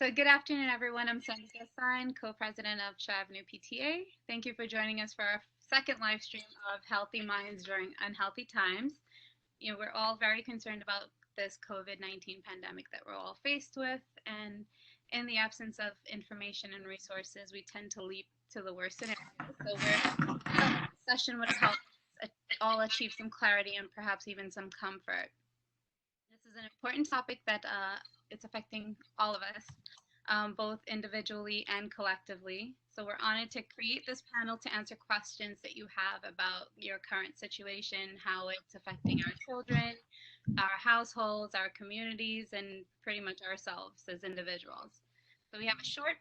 So good afternoon, everyone. I'm Sandy Gassign, co-president of Shaw Avenue PTA. Thank you for joining us for our second live stream of Healthy Minds During Unhealthy Times. We're all very concerned about this COVID-19 pandemic that we're all faced with, and in the absence of information and resources, we tend to leap to the worst scenarios. So this session would help us all achieve some clarity and perhaps even some comfort. This is an important topic that it's affecting all of us, both individually and collectively. So we're honored to create this panel to answer questions that you have about your current situation, how it's affecting our children, our households, our communities, and pretty much ourselves as individuals. So we have a short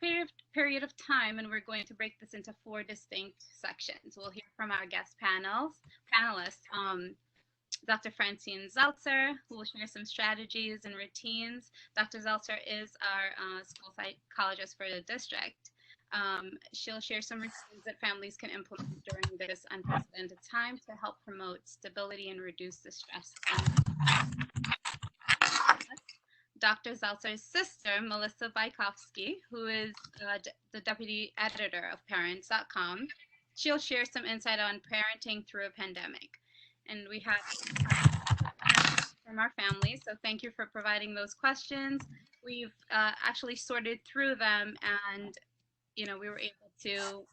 period of time, and we're going to break this into 4 distinct sections. We'll hear from our guest panelists. Dr. Francine Zeltser, who will share some strategies and routines. Dr. Zeltser is our school psychologist for the district. She'll share some routines that families can implement during this unprecedented time to help promote stability and reduce the stress. Dr. Zeltser's sister, Melissa Bykofsky, who is the deputy editor of Parents.com, she'll share some insight on parenting through a pandemic. And we have from our families, so thank you for providing those questions. We've actually sorted through them, and we were able to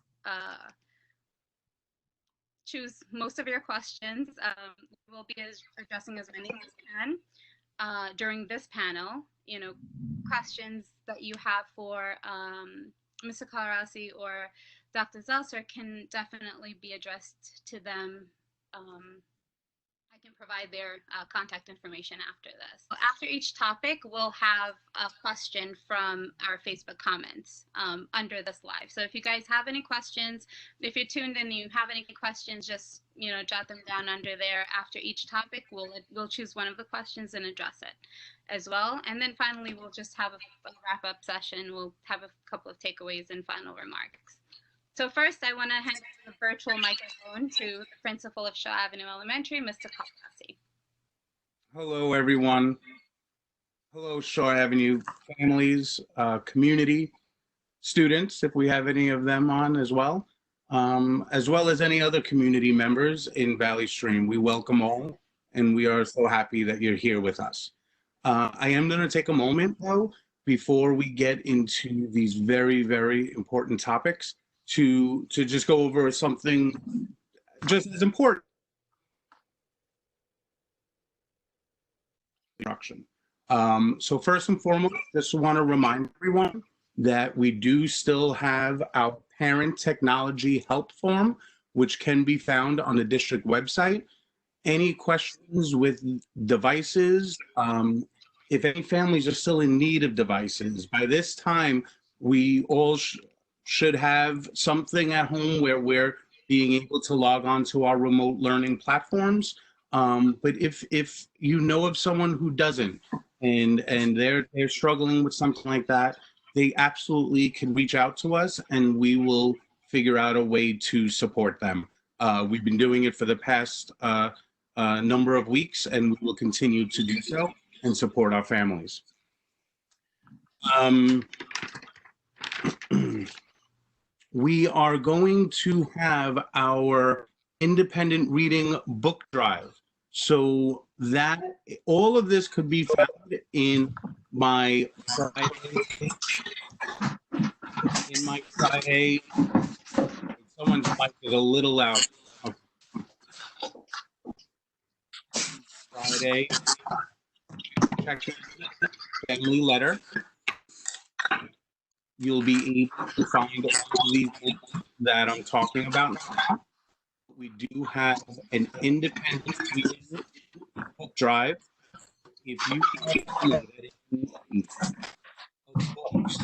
choose most of your questions. We'll be addressing as many as we can during this panel. Questions that you have for Mr. Calarasi or Dr. Zeltser can definitely be addressed to them. I can provide their contact information after this. So after each topic, we'll have a question from our Facebook comments under this live. So if you guys have any questions, if you're tuned in and you have any questions, just jot them down under there. After each topic, we'll choose one of the questions and address it as well. And then finally, we'll just have a wrap-up session. We'll have a couple of takeaways and final remarks. So first, I want to hand the virtual microphone to the principal of Shaw Avenue Elementary, Mr. Calarasi. Hello, everyone. Hello, Shaw Avenue families, community, students, if we have any of them on as well as any other community members in Valley Stream. We welcome all, and we are so happy that you're here with us. I am going to take a moment, though, before we get into these very, very important topics, to just go over something just as important. So first and foremost, just want to remind everyone that we do still have our parent technology help form, which can be found on the district website. Any questions with devices, if any families are still in need of devices, by this time, we all should have something at home where we're being able to log on to our remote learning platforms. But if you know of someone who doesn't, and they're struggling with something like that, they absolutely can reach out to us, and we will figure out a way to support them. We've been doing it for the past number of weeks, and we will continue to do so and support our families. We are going to have our independent reading book drive. So that all of this could be found in my Friday. Someone's mic is a little loud. Friday family letter. You'll be able to find all these links that I'm talking about now. We do have an independent reading book drive. If you can that it needs books.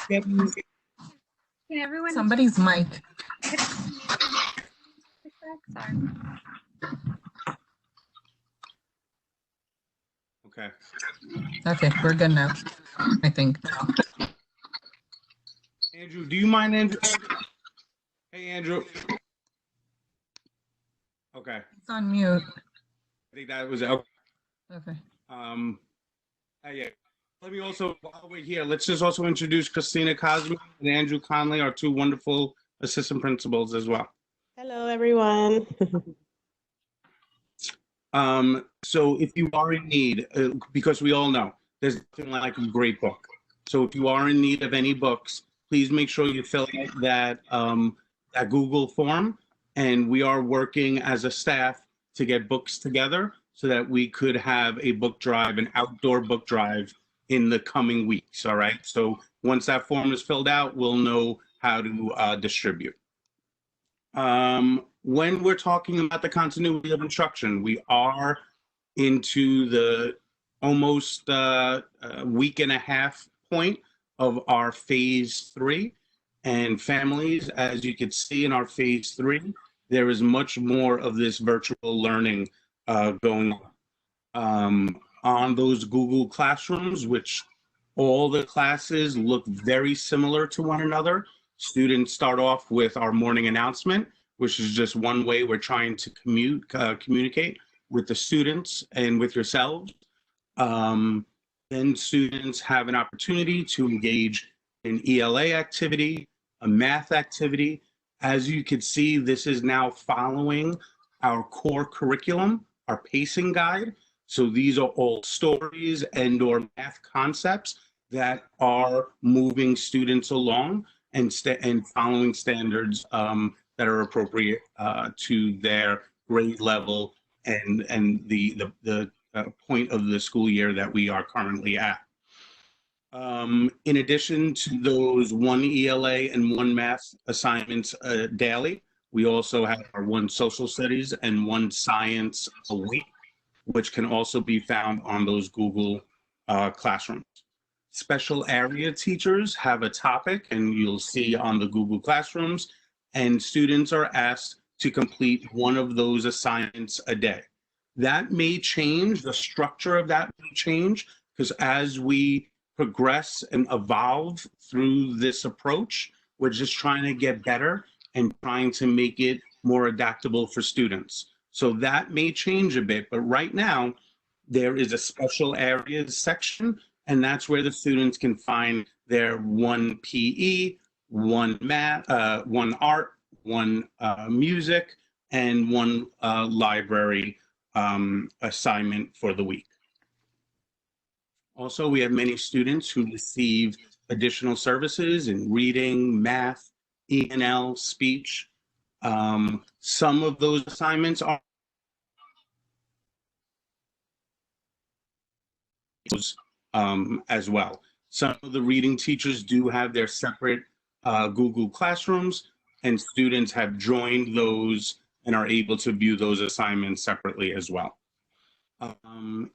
Can everyone? Somebody's mic. Sorry. Okay. Okay, we're good now, I think. Andrew, do you mind, Andrew? Hey, Andrew. Okay. It's on mute. I think that was okay. Okay. Yeah. Let me also, while we're here, let's just also introduce Christina Cosmo and Andrew Conley, our two wonderful assistant principals as well. Hello, everyone. So if you are in need, because we all know there's nothing like a great book. So if you are in need of any books, please make sure you fill out that Google form. And we are working as a staff to get books together so that we could have a book drive, an outdoor book drive in the coming weeks. All right. So once that form is filled out, we'll know how to distribute. When we're talking about the continuity of instruction, we are into the almost week and a half point of our phase 3. And families, as you can see in our phase 3, there is much more of this virtual learning going on those Google Classrooms, which all the classes look very similar to one another. Students start off with our morning announcement, which is just one way we're trying to communicate with the students and with yourselves. Then students have an opportunity to engage in ELA activity, a math activity. As you can see, this is now following our core curriculum, our pacing guide. So these are all stories and/or math concepts that are moving students along and following standards that are appropriate to their grade level and the point of the school year that we are currently at. In addition to those 1 ELA and 1 math assignments daily, we also have our 1 social studies and 1 science a week, which can also be found on those Google Classrooms. Special area teachers have a topic, and you'll see on the Google Classrooms, and students are asked to complete 1 of those assignments a day. That may change, the structure of that may change, because as we progress and evolve through this approach, we're just trying to get better and trying to make it more adaptable for students. So that may change a bit, but right now there is a special areas section, and that's where the students can find their 1 PE, 1 math, 1 art, 1 music, and 1 library assignment for the week. Also, we have many students who receive additional services in reading, math, E&L, speech. Some of those assignments are as well. Some of the reading teachers do have their separate Google Classrooms, and students have joined those and are able to view those assignments separately as well.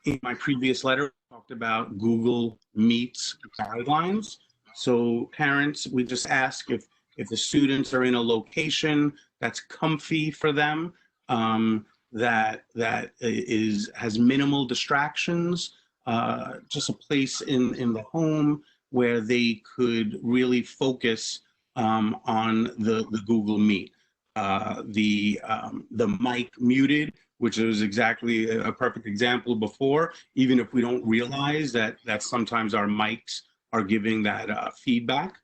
In my previous letter, I talked about Google Meets guidelines. So parents, we just ask if the students are in a location that's comfy for them, that has minimal distractions, just a place in the home where they could really focus on the Google Meet. The mic muted, which is exactly a perfect example before, even if we don't realize that sometimes our mics are giving that feedback.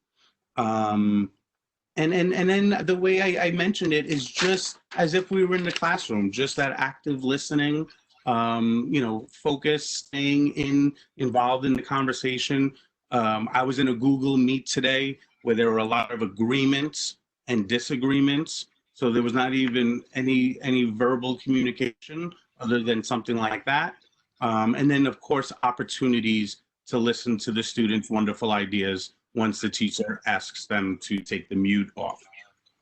And then the way I mentioned it is just as if we were in the classroom, just that active listening, focus, staying involved in the conversation. I was in a Google Meet today where there were a lot of agreements and disagreements. So there was not even any verbal communication other than something like that. And then, of course, opportunities to listen to the students' wonderful ideas once the teacher asks them to take the mute off.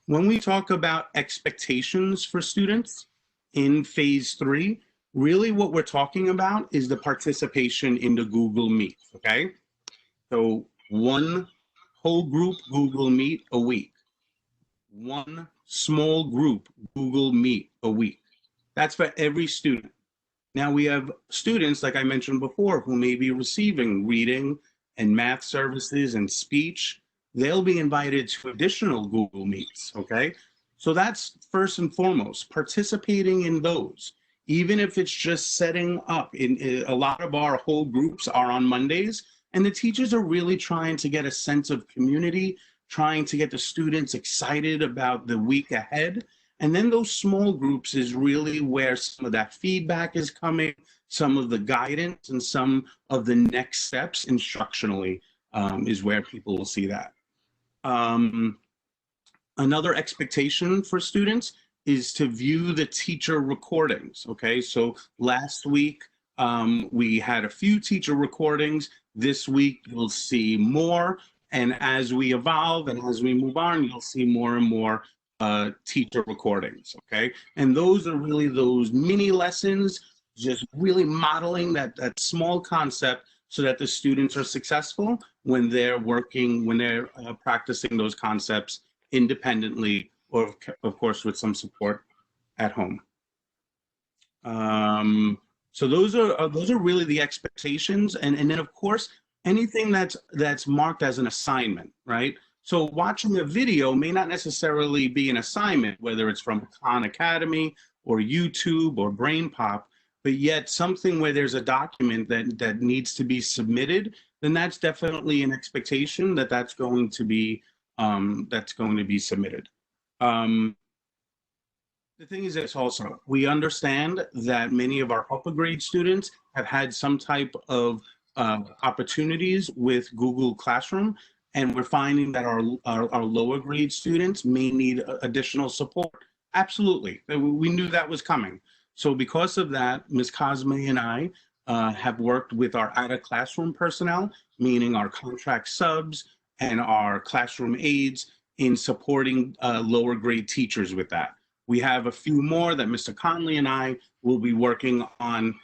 When we talk about expectations for students in phase 3, really what we're talking about is the participation in the Google Meet, okay? So 1 whole group Google Meet a week. 1 small group Google Meet a week. That's for every student. Now we have students, like I mentioned before, who may be receiving reading and math services and speech. They'll be invited to additional Google Meets, okay? So that's first and foremost, participating in those. Even if it's just setting up, a lot of our whole groups are on Mondays, And the teachers are really trying to get a sense of community, trying to get the students excited about the week ahead. And then those small groups is really where some of that feedback is coming, some of the guidance and some of the next steps instructionally is where people will see that. Another expectation for students is to view the teacher recordings. Okay, so last week we had a few teacher recordings. This week you'll see more, and as we evolve and as we move on, you'll see more and more teacher recordings. Okay, and those are really those mini lessons, just really modeling that small concept so that the students are successful when they're working, when they're practicing those concepts independently, or of course with some support at home. So those are really the expectations, and then of course anything that's marked as an assignment, right? So watching a video may not necessarily be an assignment, whether it's from Khan Academy or YouTube or Brain Pop, but yet something where there's a document that needs to be submitted, then that's definitely an expectation that's going to be submitted. The thing is this also, we understand that many of our upper grade students have had some type of opportunities with Google Classroom, and we're finding that our lower grade students may need additional support. Absolutely, we knew that was coming. So because of that, Ms. Cosme and I have worked with our out-of-classroom personnel, meaning our contract subs and our classroom aides, in supporting lower grade teachers with that. We have a few more that Mr. Conley and I will be working on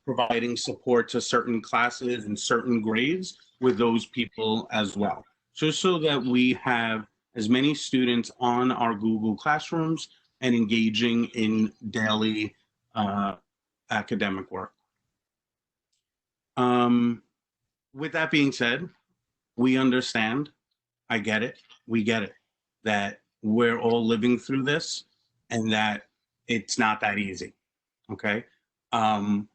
providing support to certain classes and certain grades with those people as well. So that we have as many students on our Google Classrooms and engaging in daily academic work. With that being said, we understand, I get it, we get it, that we're all living through this and that it's not that easy, okay? And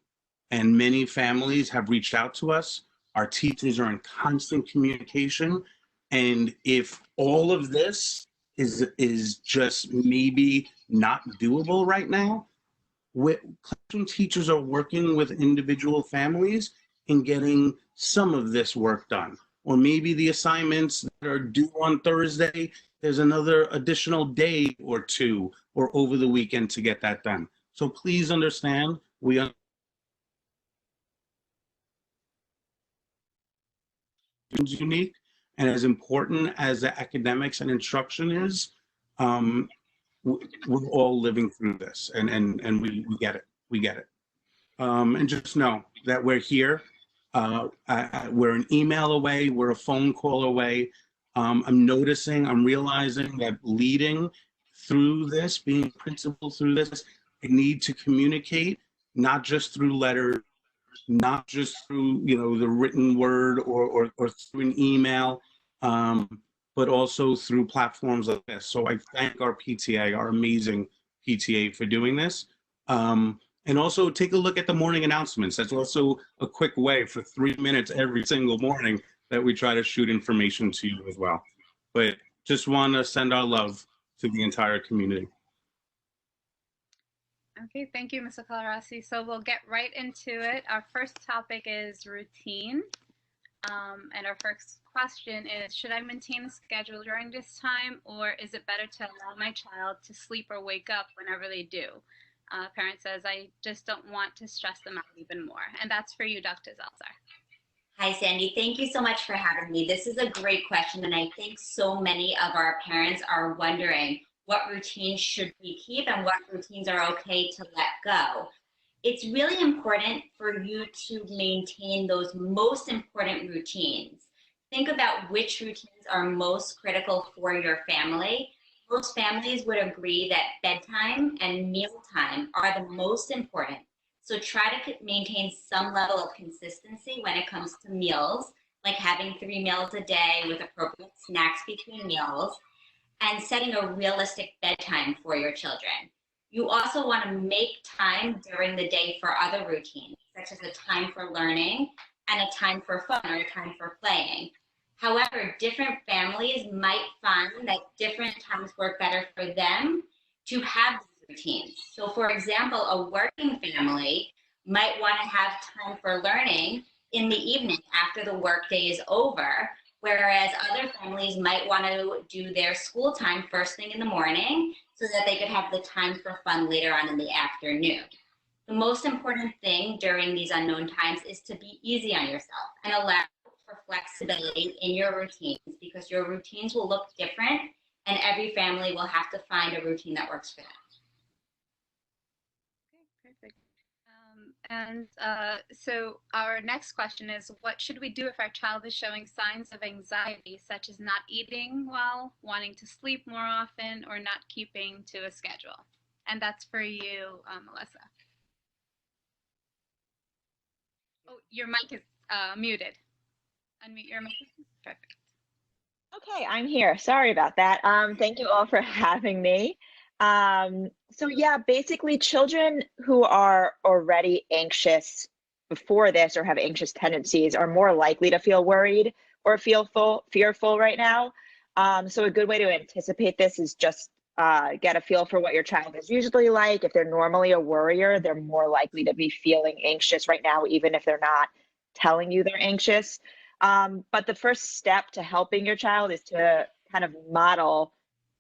many families have reached out to us. Our teachers are in constant communication. And if all of this is just maybe not doable right now, classroom teachers are working with individual families in getting some of this work done. Or maybe the assignments that are due on Thursday, there's another additional day or two or over the weekend to get that done. So please understand, we are unique, and as important as the academics and instruction is, we're all living through this, and we get it, we get it. And just know that we're here. We're an email away, we're a phone call away. I'm realizing that leading through this, being principal through this, I need to communicate, not just through letters, not just through, the written word or through an email, but also through platforms like this. So I thank our PTA, our amazing PTA, for doing this. And also take a look at the morning announcements. That's also a quick way for 3 minutes every single morning that we try to shoot information to you as well. But just want to send our love to the entire community. Okay, thank you, Mr. Colarossi. So we'll get right into it. Our first topic is routine. And our first question is, should I maintain a schedule during this time, or is it better to allow my child to sleep or wake up whenever they do? Parent says, I just don't want to stress them out even more. And that's for you, Dr. Zeltser. Hi, Sandy. Thank you so much for having me. This is a great question, and I think so many of our parents are wondering what routines should we keep and what routines are okay to let go. It's really important for you to maintain those most important routines. Think about which routines are most critical for your family. Most families would agree that bedtime and mealtime are the most important. So try to maintain some level of consistency when it comes to meals, like having 3 meals a day with appropriate snacks between meals, and setting a realistic bedtime for your children. You also want to make time during the day for other routines, such as a time for learning, and a time for fun or a time for playing. However, different families might find that different times work better for them to have these routines. So, for example, a working family might want to have time for learning in the evening after the workday is over, whereas other families might want to do their school time first thing in the morning so that they could have the time for fun later on in the afternoon. The most important thing during these unknown times is to be easy on yourself and allow for flexibility in your routines, because your routines will look different and every family will have to find a routine that works for them. Okay, perfect. So our next question is, what should we do if our child is showing signs of anxiety, such as not eating well, wanting to sleep more often, or not keeping to a schedule? And that's for you, Melissa. Oh, your mic is muted. Unmute your mic. Perfect. Okay, I'm here. Sorry about that. Thank you all for having me. So yeah, basically children who are already anxious before this or have anxious tendencies are more likely to feel worried or fearful right now. So a good way to anticipate this is just get a feel for what your child is usually like. If they're normally a worrier, they're more likely to be feeling anxious right now, even if they're not telling you they're anxious. But the first step to helping your child is to kind of model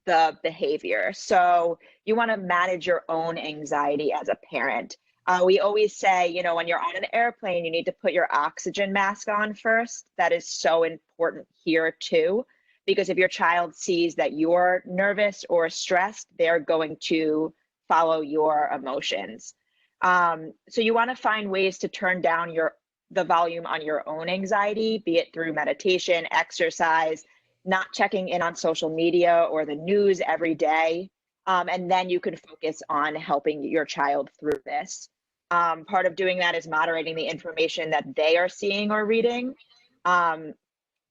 the behavior. So you want to manage your own anxiety as a parent. We always say, you know, when you're on an airplane, you need to put your oxygen mask on first. That is so important here too, because if your child sees that you're nervous or stressed, they're going to follow your emotions. So you want to find ways to turn down the volume on your own anxiety, be it through meditation, exercise, not checking in on social media or the news every day. And then you can focus on helping your child through this. Part of doing that is moderating the information that they are seeing or reading, and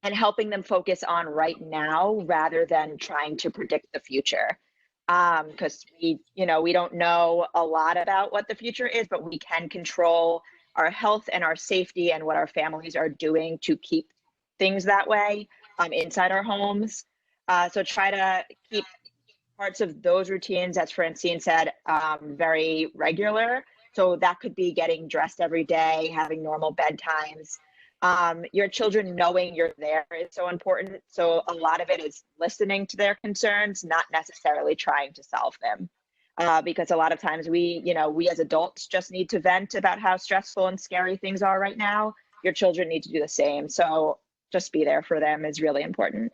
helping them focus on right now rather than trying to predict the future. Because we don't know a lot about what the future is, but we can control our health and our safety and what our families are doing to keep things that way inside our homes. So try to keep parts of those routines, as Francine said, very regular. So that could be getting dressed every day, having normal bedtimes. Your children knowing you're there is so important. So a lot of it is listening to their concerns, not necessarily trying to solve them. Because a lot of times we as adults just need to vent about how stressful and scary things are right now. Your children need to do the same. So just be there for them is really important.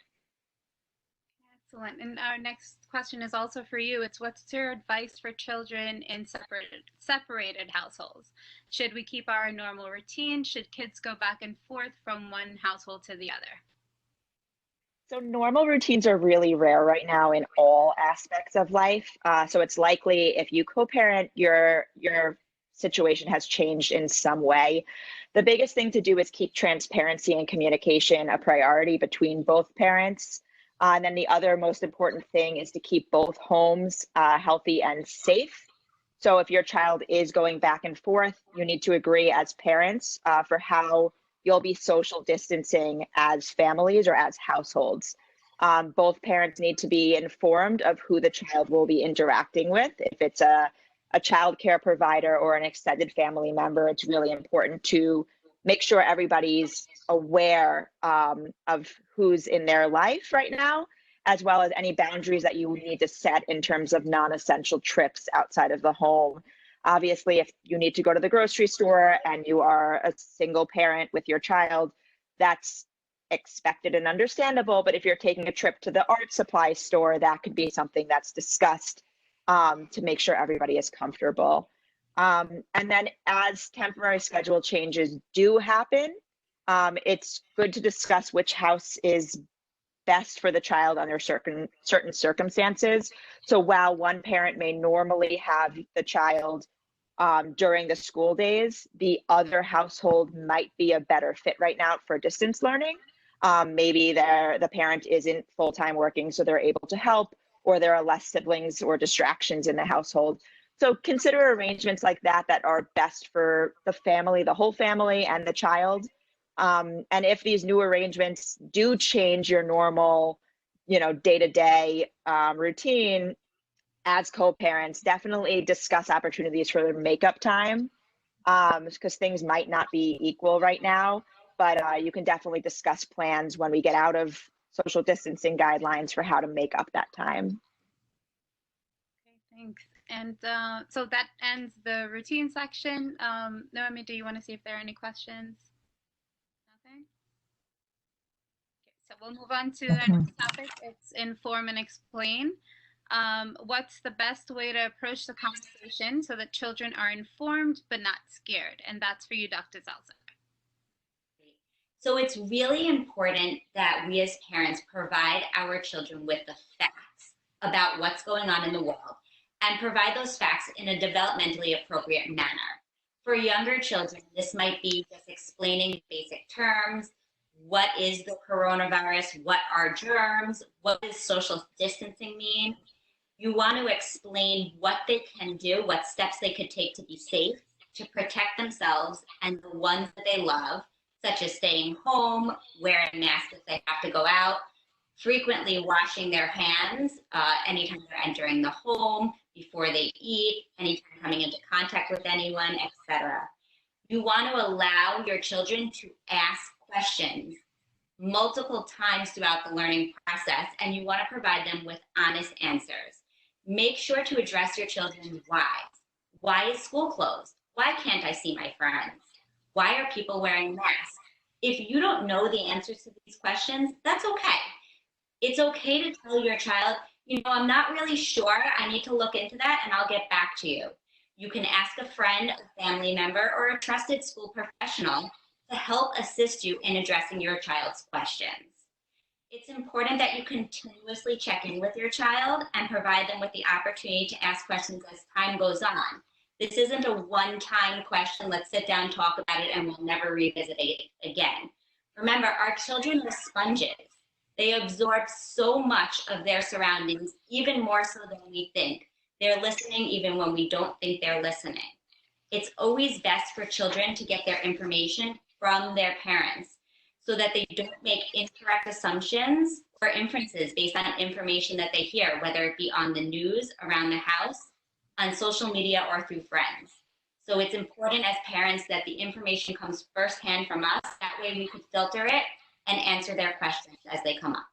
Excellent. And our next question is also for you. It's, what's your advice for children in separated households? Should we keep our normal routine? Should kids go back and forth from one household to the other? So normal routines are really rare right now in all aspects of life. So it's likely if you co-parent, your situation has changed in some way. The biggest thing to do is keep transparency and communication a priority between both parents. And then the other most important thing is to keep both homes healthy and safe. So if your child is going back and forth, you need to agree as parents for how you'll be social distancing as families or as households. Both parents need to be informed of who the child will be interacting with. If it's a child care provider or an extended family member, it's really important to make sure everybody's aware of who's in their life right now, as well as any boundaries that you need to set in terms of non-essential trips outside of the home. Obviously, if you need to go to the grocery store and you are a single parent with your child, that's expected and understandable. But if you're taking a trip to the art supply store, that could be something that's discussed to make sure everybody is comfortable. And then as temporary schedule changes do happen, it's good to discuss which house is best for the child under certain circumstances. So while one parent may normally have the child during the school days, the other household might be a better fit right now for distance learning. Maybe the parent isn't full-time working, so they're able to help, or there are less siblings or distractions in the household. So consider arrangements like that that are best for the family, the whole family and the child. And if these new arrangements do change your normal, day-to-day routine, as co-parents, definitely discuss opportunities for their makeup time, because things might not be equal right now, but you can definitely discuss plans when we get out of social distancing guidelines for how to make up that time. Okay, thanks. And so that ends the routine section. Noemi, do you want to see if there are any questions? Nothing? Okay, so we'll move on to our next topic. It's inform and explain. What's the best way to approach the conversation so that children are informed but not scared? And that's for you, Dr. Zeltser. So it's really important that we as parents provide our children with the facts about what's going on in the world and provide those facts in a developmentally appropriate manner. For younger children, this might be just explaining basic terms. What is the coronavirus? What are germs? What does social distancing mean? You want to explain what they can do, what steps they could take to be safe, to protect themselves and the ones that they love, such as staying home, wearing masks if they have to go out, frequently washing their hands anytime they're entering the home, before they eat, anytime coming into contact with anyone, etc. You want to allow your children to ask questions multiple times throughout the learning process, and you want to provide them with honest answers. Make sure to address your children's whys. Why is school closed? Why can't I see my friends? Why are people wearing masks? If you don't know the answers to these questions, that's okay. It's okay to tell your child, I'm not really sure. I need to look into that and I'll get back to you. You can ask a friend, a family member, or a trusted school professional to help assist you in addressing your child's questions. It's important that you continuously check in with your child and provide them with the opportunity to ask questions as time goes on. This isn't a one-time question, let's sit down, talk about it, and we'll never revisit it again. Remember, our children are sponges. They absorb so much of their surroundings, even more so than we think. They're listening even when we don't think they're listening. It's always best for children to get their information from their parents so that they don't make incorrect assumptions or inferences based on information that they hear, whether it be on the news, around the house, on social media, or through friends. So it's important as parents that the information comes firsthand from us. That way we could filter it and answer their questions as they come up.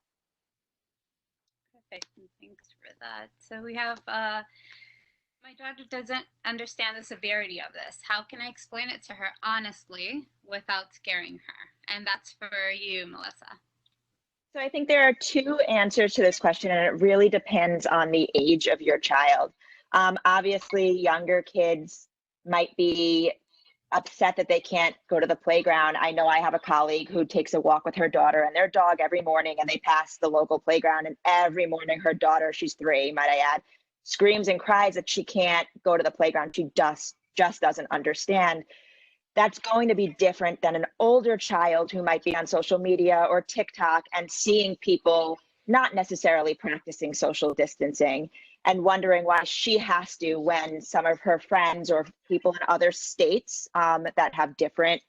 Perfect. Thanks for that. So we have, my daughter doesn't understand the severity of this. How can I explain it to her honestly without scaring her? And that's for you, Melissa. So I think there are two answers to this question, and it really depends on the age of your child. Obviously, younger kids might be upset that they can't go to the playground. I know I have a colleague who takes a walk with her daughter and their dog every morning, and they pass the local playground, and every morning her daughter, she's 3, might I add, screams and cries that she can't go to the playground. She just doesn't understand. That's going to be different than an older child who might be on social media or TikTok and seeing people not necessarily practicing social distancing and wondering why she has to when some of her friends or people in other states that have different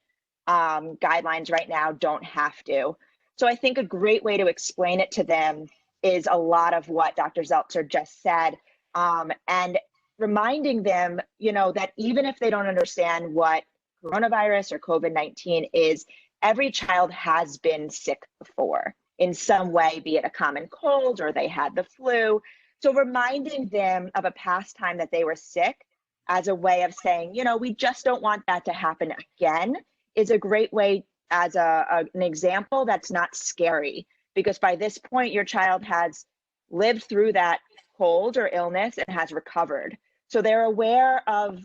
guidelines right now don't have to. So I think a great way to explain it to them is a lot of what Dr. Zeltser just said, and reminding them, that even if they don't understand what coronavirus or COVID-19 is, every child has been sick before in some way, be it a common cold or they had the flu. So reminding them of a past time that they were sick as a way of saying, we just don't want that to happen again, is a great way as an example that's not scary, because by this point, your child has lived through that cold or illness and has recovered. So they're aware of,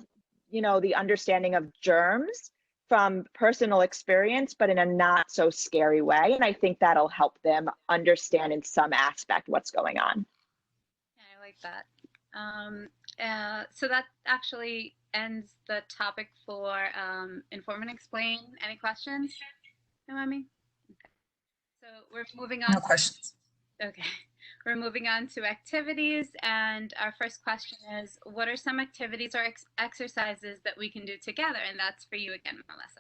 the understanding of germs from personal experience, but in a not so scary way. And I think that'll help them understand in some aspect what's going on. I like that. So that actually ends the topic for inform and explain. Any questions, Noemi? Okay. So we're moving on. No questions. Okay. We're moving on to activities, and our first question is, what are some activities or exercises that we can do together? And that's for you again, Melissa.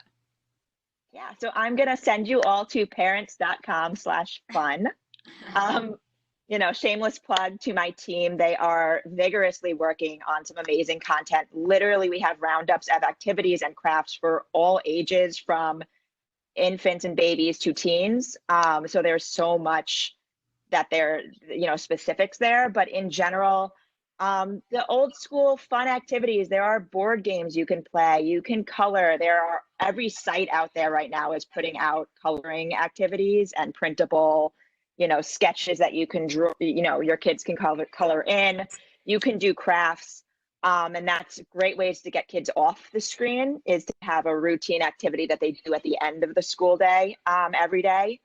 Yeah, so I'm going to send you all to parents.com/fun. Shameless plug to my team. They are vigorously working on some amazing content. Literally, we have roundups of activities and crafts for all ages, from infants and babies to teens. So there's so much that specifics there, but in general, the old school fun activities, there are board games you can play, you can color. Every site out there right now is putting out coloring activities and printable, sketches that you can draw, your kids can color in. You can do crafts. And that's great ways to get kids off the screen, is to have a routine activity that they do at the end of the school day, every day.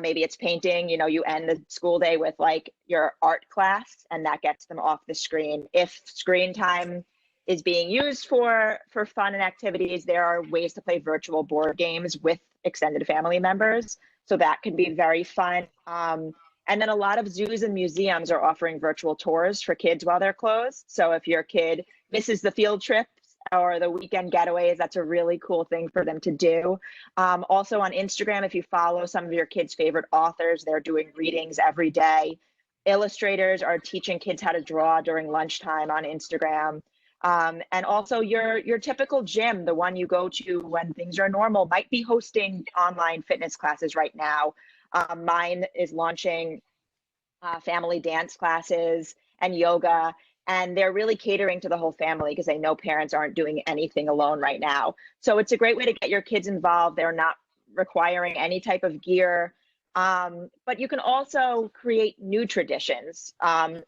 Maybe it's painting, you end the school day with like your art class, and that gets them off the screen. If screen time is being used for fun and activities, there are ways to play virtual board games with extended family members. So that can be very fun. And then a lot of zoos and museums are offering virtual tours for kids while they're closed. So if your kid misses the field trips or the weekend getaways, that's a really cool thing for them to do. Also on Instagram, if you follow some of your kids' favorite authors, they're doing readings every day. Illustrators are teaching kids how to draw during lunchtime on Instagram. And also your typical gym, the one you go to when things are normal, might be hosting online fitness classes right now. Mine is launching family dance classes and yoga, and they're really catering to the whole family because they know parents aren't doing anything alone right now. So it's a great way to get your kids involved. They're not requiring any type of gear. But you can also create new traditions.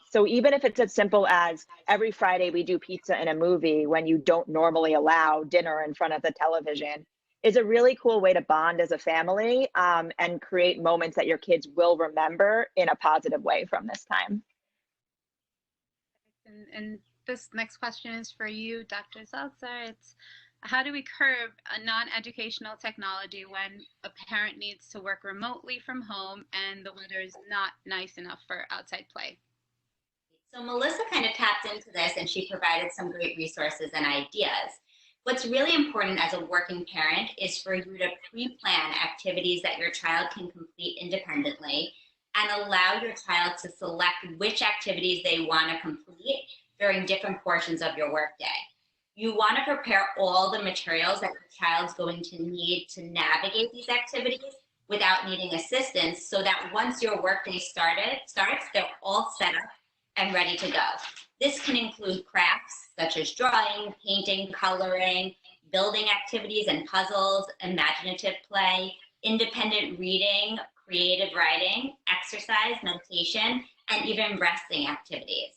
So even if it's as simple as every Friday we do pizza and a movie when you don't normally allow dinner in front of the television, is a really cool way to bond as a family, and create moments that your kids will remember in a positive way from this time. And this next question is for you, Dr. Zeltser. It's, how do we curb a non-educational technology when a parent needs to work remotely from home and the weather is not nice enough for outside play? So Melissa kind of tapped into this, and she provided some great resources and ideas. What's really important as a working parent is for you to pre-plan activities that your child can complete independently, and allow your child to select which activities they want to complete during different portions of your workday. You want to prepare all the materials that your child's going to need to navigate these activities without needing assistance, so that once your workday starts, they're all set up and ready to go. This can include crafts such as drawing, painting, coloring, building activities and puzzles, imaginative play, independent reading, creative writing, exercise, meditation, and even resting activities.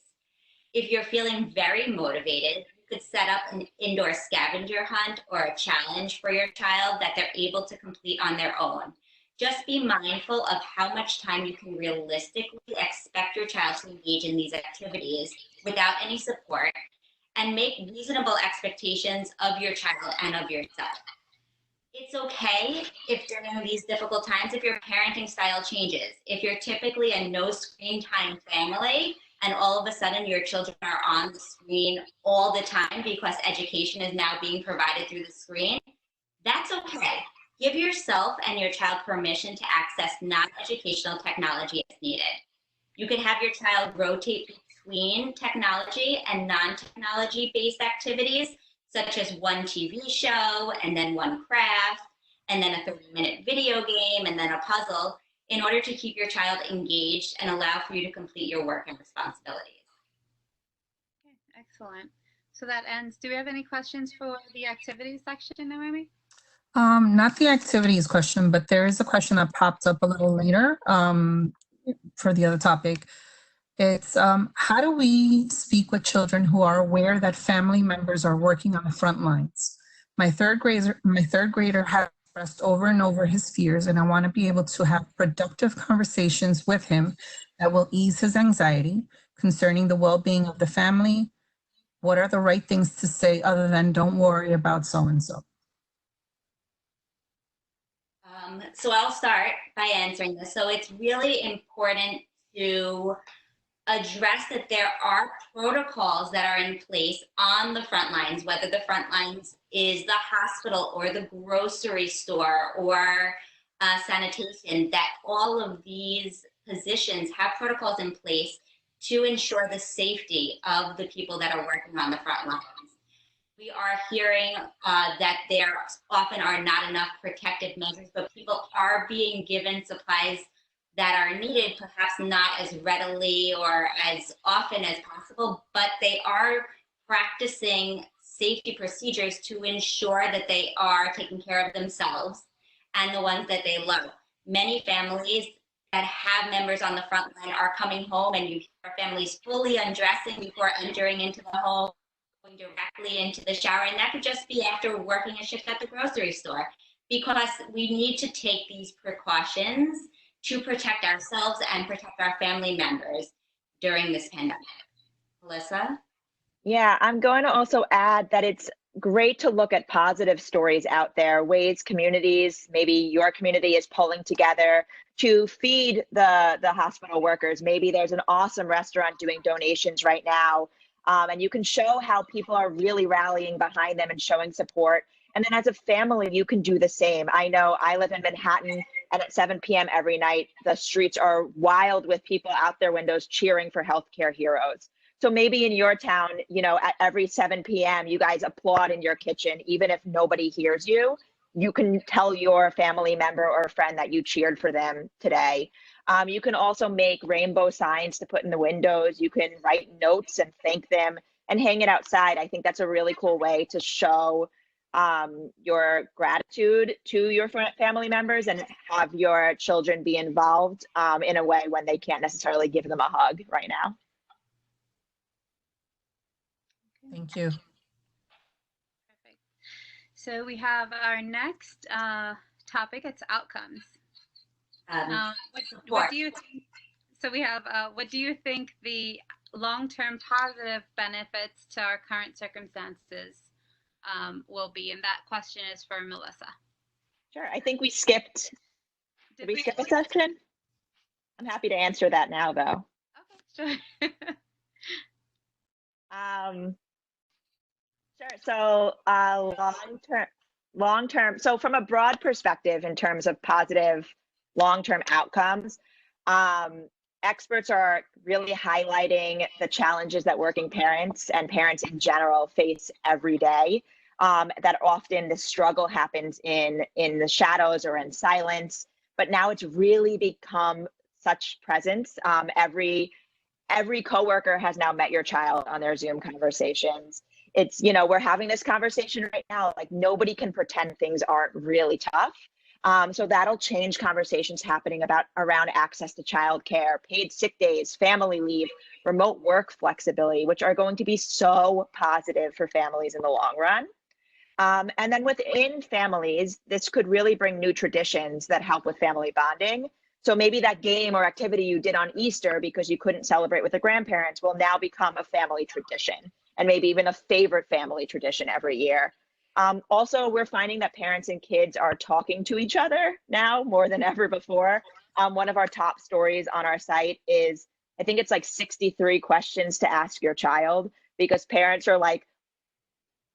If you're feeling very motivated, you could set up an indoor scavenger hunt or a challenge for your child that they're able to complete on their own. Just be mindful of how much time you can realistically expect your child to engage in these activities without any support, and make reasonable expectations of your child and of yourself. It's okay if during these difficult times, if your parenting style changes. If you're typically a no screen time family and all of a sudden your children are on the screen all the time because education is now being provided through the screen, that's okay. Give yourself and your child permission to access non-educational technology as needed. You could have your child rotate between technology and non-technology based activities, such as one TV show and then one craft, and then a 30-minute video game, and then a puzzle, in order to keep your child engaged and allow for you to complete your work and responsibilities. Okay, excellent. So that ends. Do we have any questions for the activities section, Naomi? Not the activities question, but there is a question that popped up a little later for the other topic. It's how do we speak with children who are aware that family members are working on the front lines? My third grader has expressed over and over his fears, and I want to be able to have productive conversations with him that will ease his anxiety concerning the well-being of the family. What are the right things to say other than "don't worry about so-and-so"? So I'll start by answering this. So it's really important to address that there are protocols that are in place on the front lines, whether the front lines is the hospital or the grocery store or sanitation, that all of these positions have protocols in place to ensure the safety of the people that are working on the front lines. We are hearing that there often are not enough protective measures, but people are being given supplies that are needed, perhaps not as readily or as often as possible, but they are practicing safety procedures to ensure that they are taking care of themselves and the ones that they love. Many families that have members on the front line are coming home, and you hear families fully undressing before entering into the home, going directly into the shower, and that could just be after working a shift at the grocery store, because we need to take these precautions to protect ourselves and protect our family members during this pandemic. Melissa? Yeah, I'm going to also add that it's great to look at positive stories out there, ways communities, maybe your community is pulling together to feed the hospital workers. Maybe there's an awesome restaurant doing donations right now, and you can show how people are really rallying behind them and showing support. And then as a family, you can do the same. I know I live in Manhattan, and at 7 p.m. every night, the streets are wild with people out their windows cheering for healthcare heroes. So maybe in your town, you know, at every 7 p.m., you guys applaud in your kitchen, even if nobody hears you. You can tell your family member or friend that you cheered for them today. You can also make rainbow signs to put in the windows. You can write notes and thank them and hang it outside. I think that's a really cool way to show your gratitude to your family members and have your children be involved in a way when they can't necessarily give them a hug right now. Thank you. Perfect. So we have our next topic. It's outcomes. What do you think? So we have, what do you think the long-term positive benefits to our current circumstances will be? And that question is for Melissa. Sure. I think we skipped. Did we skip a section? I'm happy to answer that now, though. Okay, sure. Sure. So long-term. So from a broad perspective, in terms of positive long-term outcomes, experts are really highlighting the challenges that working parents and parents in general face every day. That often the struggle happens in the shadows or in silence, but now it's really become such presence. Every coworker has now met your child on their Zoom conversations. It's, you know, we're having this conversation right now, like nobody can pretend things aren't really tough. So that'll change conversations happening around access to childcare, paid sick days, family leave, remote work flexibility, which are going to be so positive for families in the long run. And then within families, this could really bring new traditions that help with family bonding. So maybe that game or activity you did on Easter because you couldn't celebrate with the grandparents will now become a family tradition, and maybe even a favorite family tradition every year. Also, we're finding that parents and kids are talking to each other now more than ever before. One of our top stories on our site is, I think it's like 63 questions to ask your child, because parents are like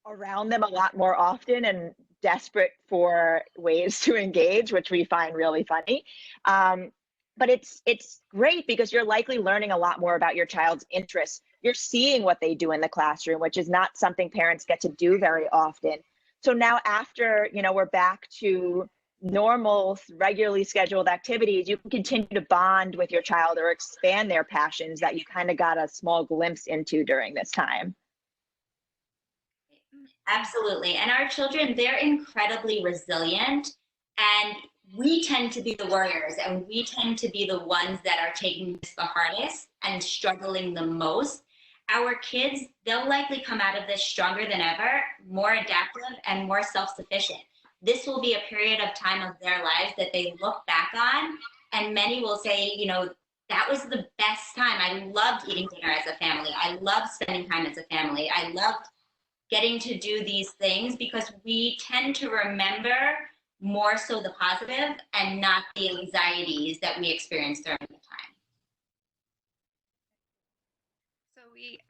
around them a lot more often and desperate for ways to engage, which we find really funny. But it's great because you're likely learning a lot more about your child's interests. You're seeing what they do in the classroom, which is not something parents get to do very often. So now after, you know, we're back to normal, regularly scheduled activities, you can continue to bond with your child or expand their passions that you kind of got a small glimpse into during this time. Absolutely. And our children, they're incredibly resilient, and we tend to be the warriors, and we tend to be the ones that are taking this the hardest and struggling the most. Our kids, they'll likely come out of this stronger than ever, more adaptive and more self-sufficient. This will be a period of time of their lives that they look back on, and many will say, you know, that was the best time. I loved eating dinner as a family. I loved spending time as a family. I loved getting to do these things, because we tend to remember more so the positive and not the anxieties that we experienced during the time.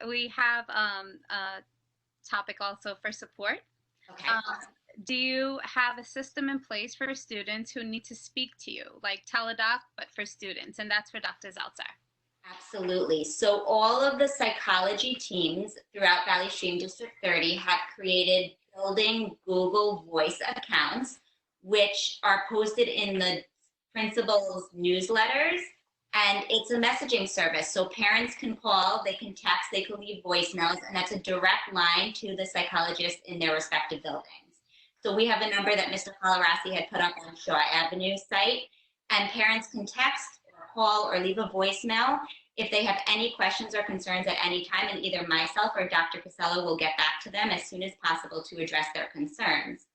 We have a topic also for support. Okay. Do you have a system in place for students who need to speak to you, like Teledoc, but for students? And that's for Dr. Zeltser. Absolutely. So all of the psychology teams throughout Valley Stream District 30 have created building Google Voice accounts, which are posted in the principal's newsletters. And it's a messaging service. So parents can call, they can text, they can leave voicemails, and that's a direct line to the psychologist in their respective buildings. So we have a number that Mr. Colarassi had put up on Shaw Avenue site, and parents can text or call or leave a voicemail if they have any questions or concerns at any time, and either myself or Dr. Casella will get back to them as soon as possible to address their concerns.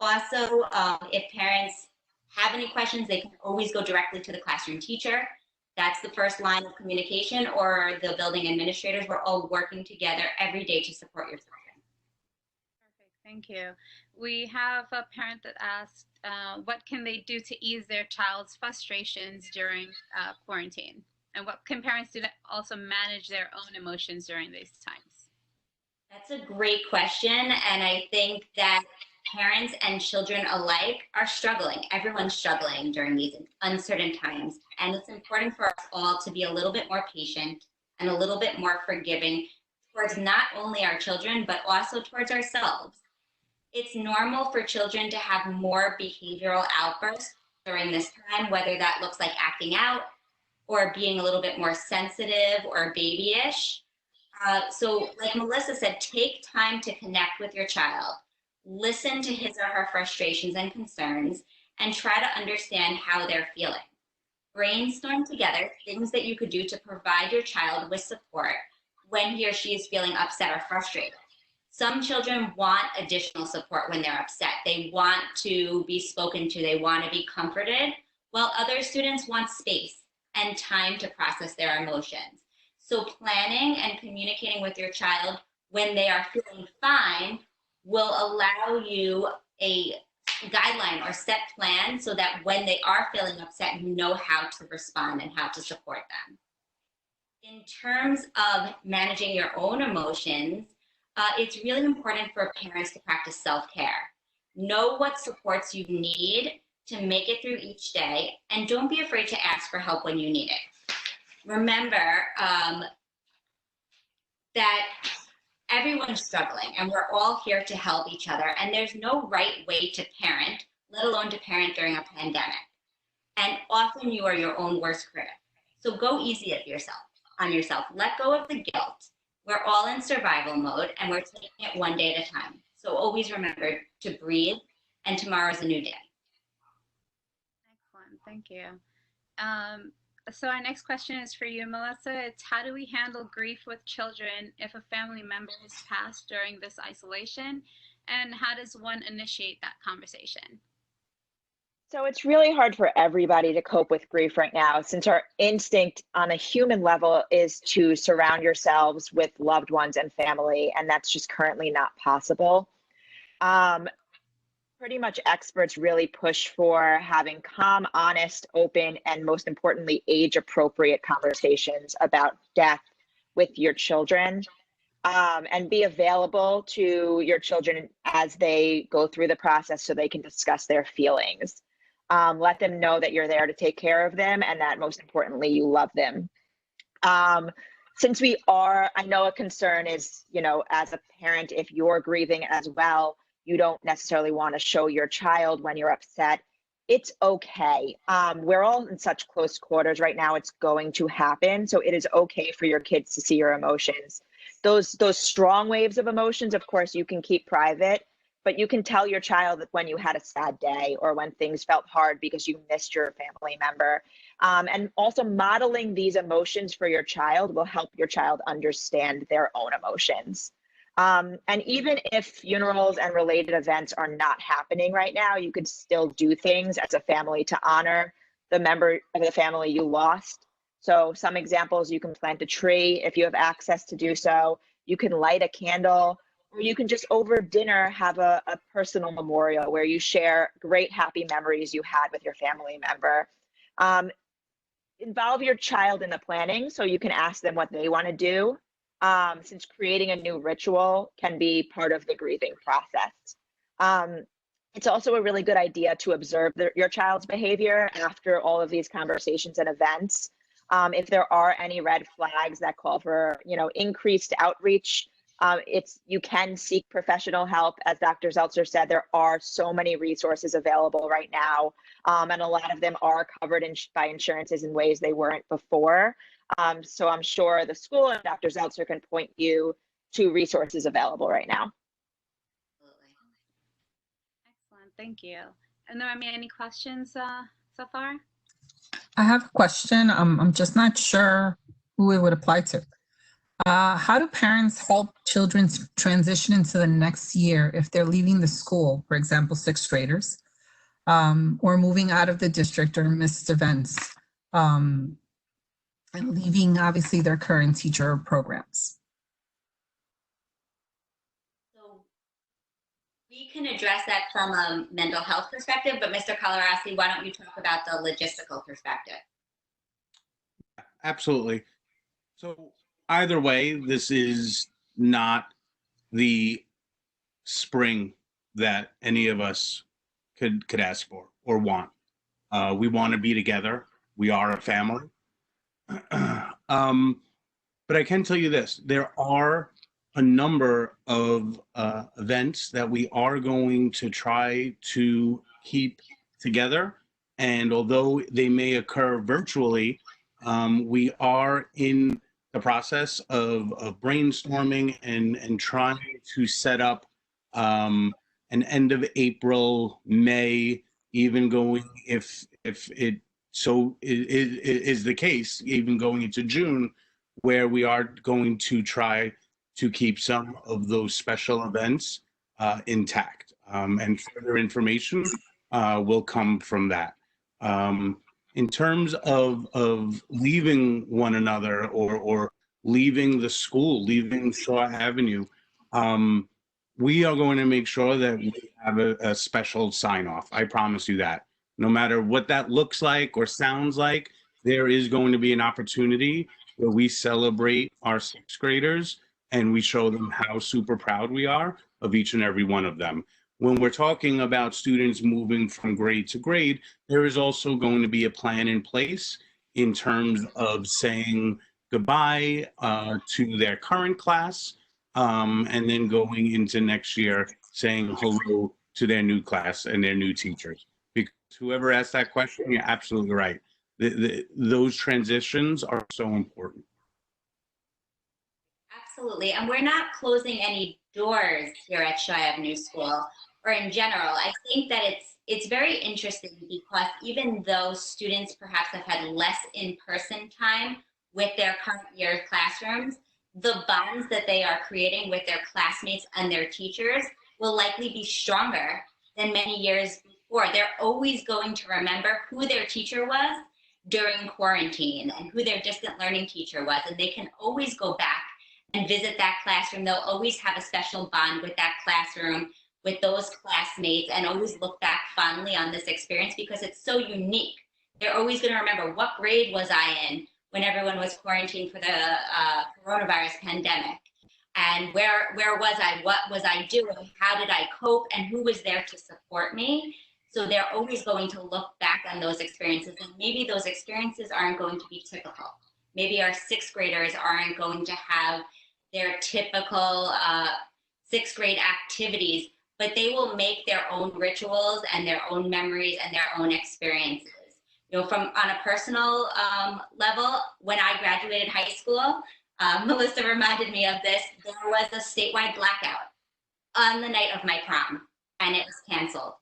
Also, if parents have any questions, they can always go directly to the classroom teacher. That's the first line of communication, or the building administrators. We're all working together every day to support your children. Perfect, thank you. We have a parent that asked, what can they do to ease their child's frustrations during quarantine? And what can parents do to also manage their own emotions during these times? That's a great question, and I think that parents and children alike are struggling. Everyone's struggling during these uncertain times, and it's important for us all to be a little bit more patient and a little bit more forgiving towards not only our children, but also towards ourselves. It's normal for children to have more behavioral outbursts during this time, whether that looks like acting out or being a little bit more sensitive or babyish. So like Melissa said, take time to connect with your child. Listen to his or her frustrations and concerns, and try to understand how they're feeling. Brainstorm together things that you could do to provide your child with support when he or she is feeling upset or frustrated. Some children want additional support when they're upset. They want to be spoken to. They want to be comforted, while other students want space and time to process their emotions. So planning and communicating with your child when they are feeling fine will allow you a guideline or set plan so that when they are feeling upset, you know how to respond and how to support them. In terms of managing your own emotions, it's really important for parents to practice self-care. Know what supports you need to make it through each day, and don't be afraid to ask for help when you need it. Remember that everyone's struggling, and we're all here to help each other, and there's no right way to parent, let alone to parent during a pandemic. And often you are your own worst critic. So go easy on yourself. Let go of the guilt. We're all in survival mode, and we're taking it one day at a time. So always remember to breathe, and tomorrow's a new day. Excellent, thank you. So our next question is for you, Melissa. It's, how do we handle grief with children if a family member has passed during this isolation? And how does one initiate that conversation? So it's really hard for everybody to cope with grief right now, since our instinct on a human level is to surround yourselves with loved ones and family, and that's just currently not possible. Pretty much experts really push for having calm, honest, open, and most importantly, age-appropriate conversations about death with your children, and be available to your children as they go through the process so they can discuss their feelings. Let them know that you're there to take care of them, and that most importantly, you love them. Since I know a concern is, as a parent, if you're grieving as well, you don't necessarily want to show your child when you're upset. It's okay. We're all in such close quarters right now. It's going to happen. So it is okay for your kids to see your emotions. Those strong waves of emotions, of course, you can keep private, but you can tell your child that when you had a sad day or when things felt hard because you missed your family member. And also modeling these emotions for your child will help your child understand their own emotions. And even if funerals and related events are not happening right now, you could still do things as a family to honor the member of the family you lost. So some examples, you can plant a tree if you have access to do so. You can light a candle, or you can just over dinner have a personal memorial where you share great happy memories you had with your family member. Involve your child in the planning so you can ask them what they want to do. since creating a new ritual can be part of the grieving process. It's also a really good idea to observe your child's behavior after all of these conversations and events. If there are any red flags that call for, increased outreach, you can seek professional help. As Dr. Zeltser said, there are so many resources available right now, and a lot of them are covered by insurances in ways they weren't before. So I'm sure the school and Dr. Zeltser can point you to resources available right now. Excellent, thank you. And there, any questions so far? I have a question. I'm just not sure who it would apply to. How do parents help children transition into the next year if they're leaving the school, for example, sixth graders, or moving out of the district or missed events, and leaving, obviously, their current teacher programs? So we can address that from a mental health perspective, but Mr. Kolarowski, why don't you talk about the logistical perspective? Absolutely. So either way, this is not the spring that any of us could ask for or want. We want to be together. We are a family. But I can tell you this, there are a number of events that we are going to try to keep together. And although they may occur virtually, we are in the process of brainstorming and trying to set up an end of April, May, even going, if it so is the case, even going into June, where we are going to try to keep some of those special events intact. And further information will come from that. In terms of leaving one another or leaving the school, leaving Shaw Avenue, we are going to make sure that we have a special sign off. I promise you that. No matter what that looks like or sounds like, there is going to be an opportunity where we celebrate our sixth graders and we show them how super proud we are of each and every one of them. When we're talking about students moving from grade to grade, there is also going to be a plan in place in terms of saying goodbye to their current class, and then going into next year saying hello to their new class and their new teachers. Because whoever asked that question, you're absolutely right. Those transitions are so important. Absolutely, and we're not closing any doors here at Shaw Avenue School or in general. I think that it's very interesting because even though students perhaps have had less in-person time with their current year classrooms, the bonds that they are creating with their classmates and their teachers will likely be stronger than many years before. They're always going to remember who their teacher was during quarantine and who their distant learning teacher was, and they can always go back and visit that classroom. They'll always have a special bond with that classroom, with those classmates, and always look back fondly on this experience because it's so unique. They're always going to remember, what grade was I in when everyone was quarantined for the coronavirus pandemic? And where was I? What was I doing? How did I cope? And who was there to support me? So they're always going to look back on those experiences, and maybe those experiences aren't going to be typical. Maybe our sixth graders aren't going to have their typical sixth grade activities, but they will make their own rituals and their own memories and their own experiences. From on a personal level, when I graduated high school, Melissa reminded me of this, there was a statewide blackout on the night of my prom, and it was canceled.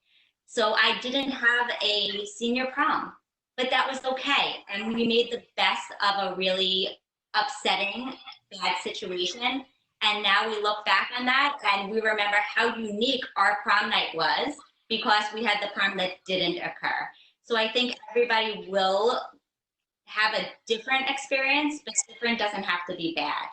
So I didn't have a senior prom, but that was okay. And we made the best of a really upsetting, bad situation. And now we look back on that and we remember how unique our prom night was because we had the prom that didn't occur. So I think everybody will have a different experience, but different doesn't have to be bad.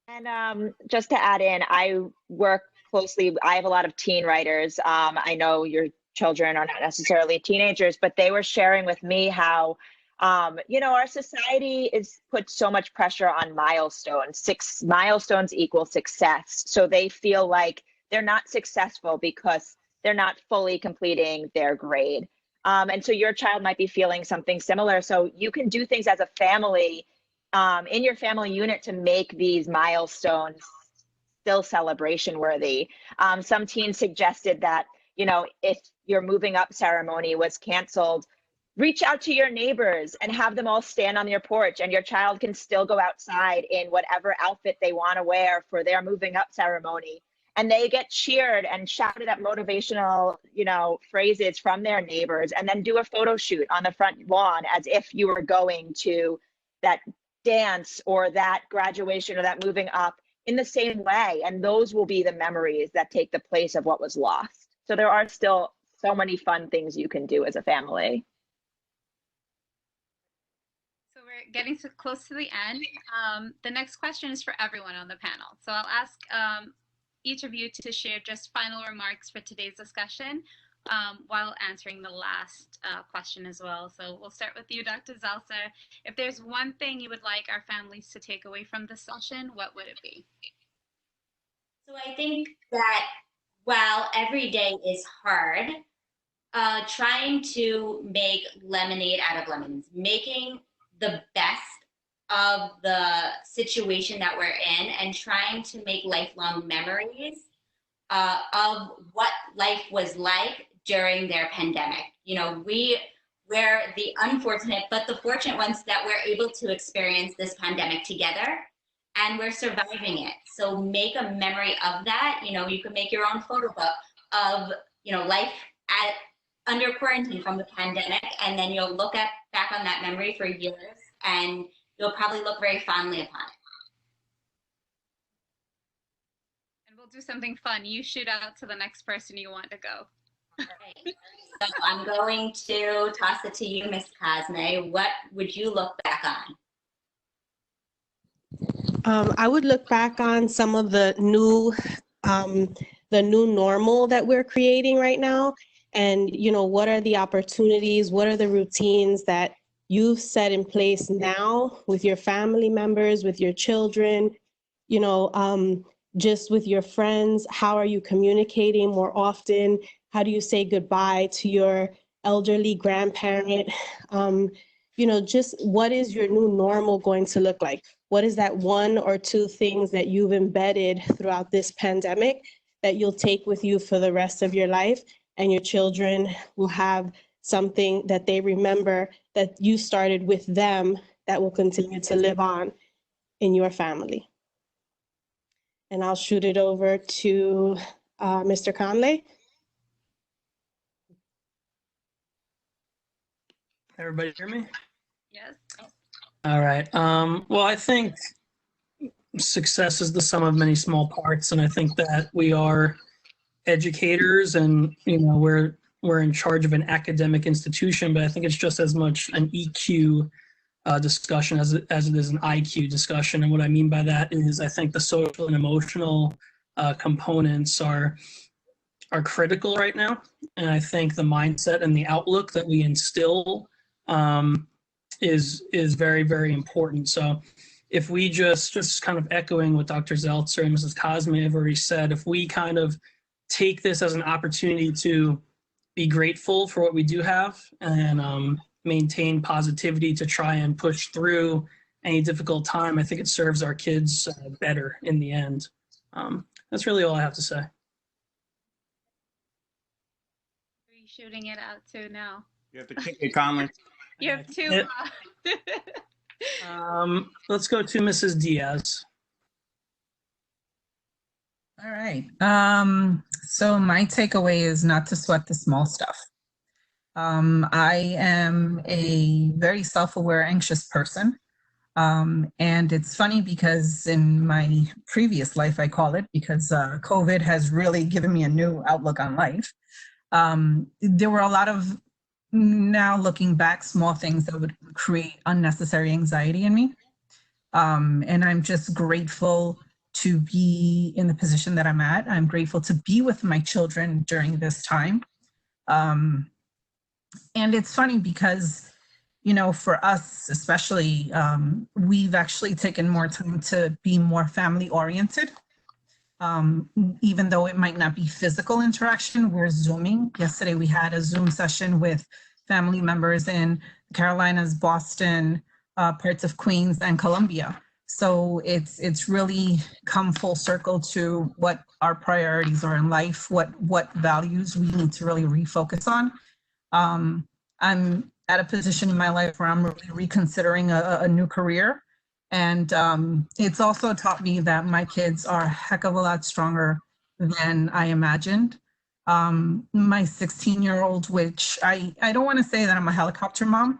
And just to add in, I work closely, I have a lot of teen writers. I know your children are not necessarily teenagers, but they were sharing with me how Our society is put so much pressure on milestones. 6 milestones equal success. So they feel like they're not successful because they're not fully completing their grade. And so your child might be feeling something similar. So you can do things as a family, in your family unit, to make these milestones still celebration worthy. Some teens suggested that, if your moving up ceremony was canceled, reach out to your neighbors and have them all stand on your porch, and your child can still go outside in whatever outfit they want to wear for their moving up ceremony. And they get cheered and shouted at motivational, phrases from their neighbors, and then do a photo shoot on the front lawn as if you were going to that dance or that graduation or that moving up in the same way. And those will be the memories that take the place of what was lost. So there are still so many fun things you can do as a family. So we're getting so close to the end. The next question is for everyone on the panel. So I'll ask each of you to share just final remarks for today's discussion while answering the last question as well. So we'll start with you, Dr. Zeltser. If there's one thing you would like our families to take away from this session, what would it be? So I think that while every day is hard, trying to make lemonade out of lemons, making the best of the situation that we're in, and trying to make lifelong memories of what life was like during their pandemic. We're the unfortunate but the fortunate ones that we're able to experience this pandemic together, and we're surviving it. So make a memory of that. You can make your own photo book of life under quarantine from the pandemic, and then you'll look back on that memory for years, and you'll probably look very fondly upon it. And we'll do something fun. You shoot out to the next person you want to go. Right. So I'm going to toss it to you, Ms. Cosme. What would you look back on? I would look back on some of the new normal that we're creating right now. And, what are the opportunities? What are the routines that you've set in place now with your family members, with your children, just with your friends? How are you communicating more often? How do you say goodbye to your elderly grandparent? Just what is your new normal going to look like? What is that one or two things that you've embedded throughout this pandemic that you'll take with you for the rest of your life? And your children will have something that they remember that you started with them that will continue to live on in your family. And I'll shoot it over to Mr. Conley. Everybody hear me? Yes. All right. Well, I think success is the sum of many small parts, and I think that we are educators, and we're in charge of an academic institution, but I think it's just as much an EQ discussion as it is an IQ discussion. And what I mean by that is I think the social and emotional components are critical right now, and I think the mindset and the outlook that we instill is very, very important. So if we just kind of echoing what Dr. Zeltser and Mrs. Cosme have already said, if we kind of take this as an opportunity to be grateful for what we do have, and maintain positivity to try and push through any difficult time, I think it serves our kids better in the end. That's really all I have to say. Who are you shooting it out to now? You have to kick it, Conley. You have two. Let's go to Mrs. Diaz. All right. So my takeaway is not to sweat the small stuff. I am a very self-aware, anxious person. And it's funny because in my previous life, I call it, because COVID has really given me a new outlook on life. There were a lot of, now looking back, small things that would create unnecessary anxiety in me. And I'm just grateful to be in the position that I'm at. I'm grateful to be with my children during this time. And it's funny because, you know, for us especially, we've actually taken more time to be more family oriented. Even though it might not be physical interaction, we're Zooming. Yesterday we had a Zoom session with family members in Carolinas, Boston, parts of Queens and Columbia. So it's really come full circle to what our priorities are in life, what values we need to really refocus on. I'm at a position in my life where I'm really reconsidering a new career. And it's also taught me that my kids are a heck of a lot stronger than I imagined. My 16-year-old, which I don't want to say that I'm a helicopter mom,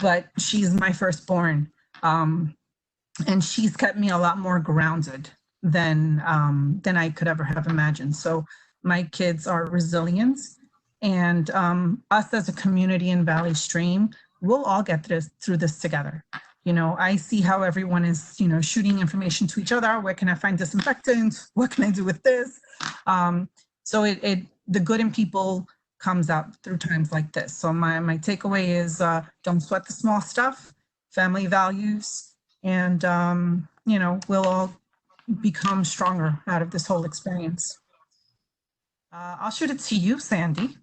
but she's my firstborn. And she's kept me a lot more grounded than I could ever have imagined. So my kids are resilient, and us as a community in Valley Stream, we'll all get through this together. You know, I see how everyone is, you know, shooting information to each other. Where can I find disinfectant? What can I do with this? So the good in people comes out through times like this. So my takeaway is don't sweat the small stuff, family values, and you know, we'll all become stronger out of this whole experience. I'll shoot it to you, Sandy.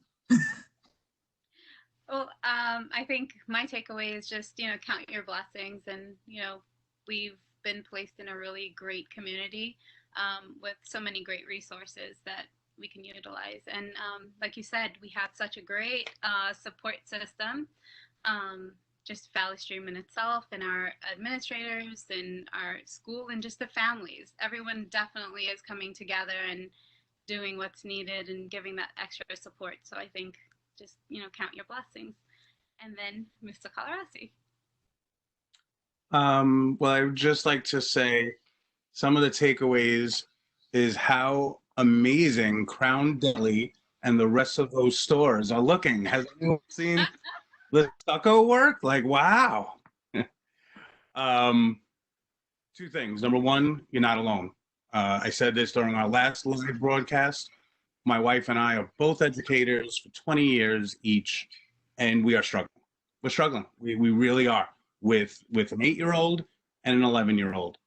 Well, I think my takeaway is just, you know, count your blessings. And, you know, we've been placed in a really great community with so many great resources that we can utilize. And like you said, we have such a great support system, just Valley Stream in itself, and our administrators and our school and just the families. Everyone definitely is coming together and doing what's needed and giving that extra support. So I think just, you know, count your blessings. And then Mr. Calarasi. Well, I would just like to say some of the takeaways is how amazing Crown Deli and the rest of those stores are looking. Has anyone seen the stucco work? Like, wow. Two things. Number one, you're not alone. I said this during our last live broadcast. My wife and I are both educators for 20 years each, and we are struggling. We're struggling. We really are with an 8-year-old and an 11-year-old.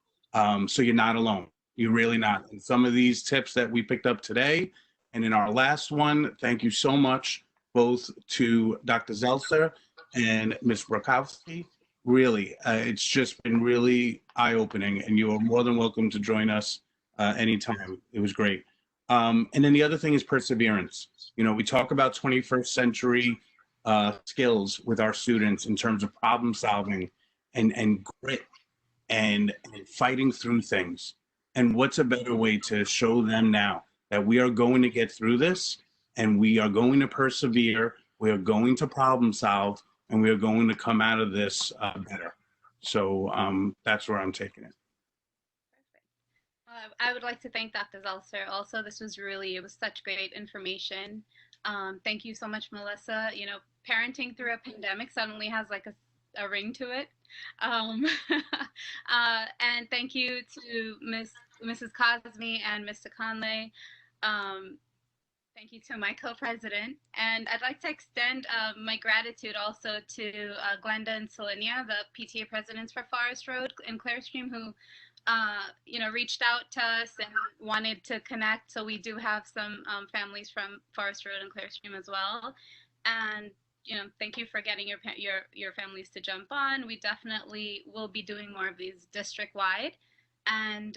So you're not alone. You're really not. And some of these tips that we picked up today and in our last one, thank you so much, both to Dr. Zeltser and Ms. Bykofsky. Really, it's just been really eye-opening, and you are more than welcome to join us anytime. It was great. And then the other thing is perseverance. You know, we talk about 21st century skills with our students in terms of problem solving and grit and fighting through things. And what's a better way to show them now that we are going to get through this, and we are going to persevere, we are going to problem solve, and we are going to come out of this better. So that's where I'm taking it. I would like to thank Dr. Zeltser. Also, this was it was such great information. Thank you so much, Melissa. You know, parenting through a pandemic suddenly has like a ring to it. And thank you to Mrs. Cosme and Mr. Conley. Thank you to my co-president. And I'd like to extend my gratitude also to Glenda and Selinia, the PTA presidents for Forest Road and Clearstream, who you know, reached out to us and wanted to connect. So we do have some families from Forest Road and Clearstream as well. And, you know, thank you for getting your families to jump on. We definitely will be doing more of these district-wide. And,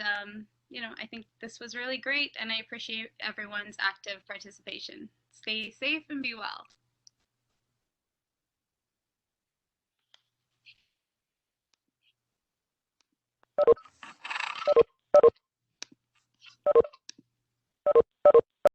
you know, I think this was really great, and I appreciate everyone's active participation. Stay safe and be well.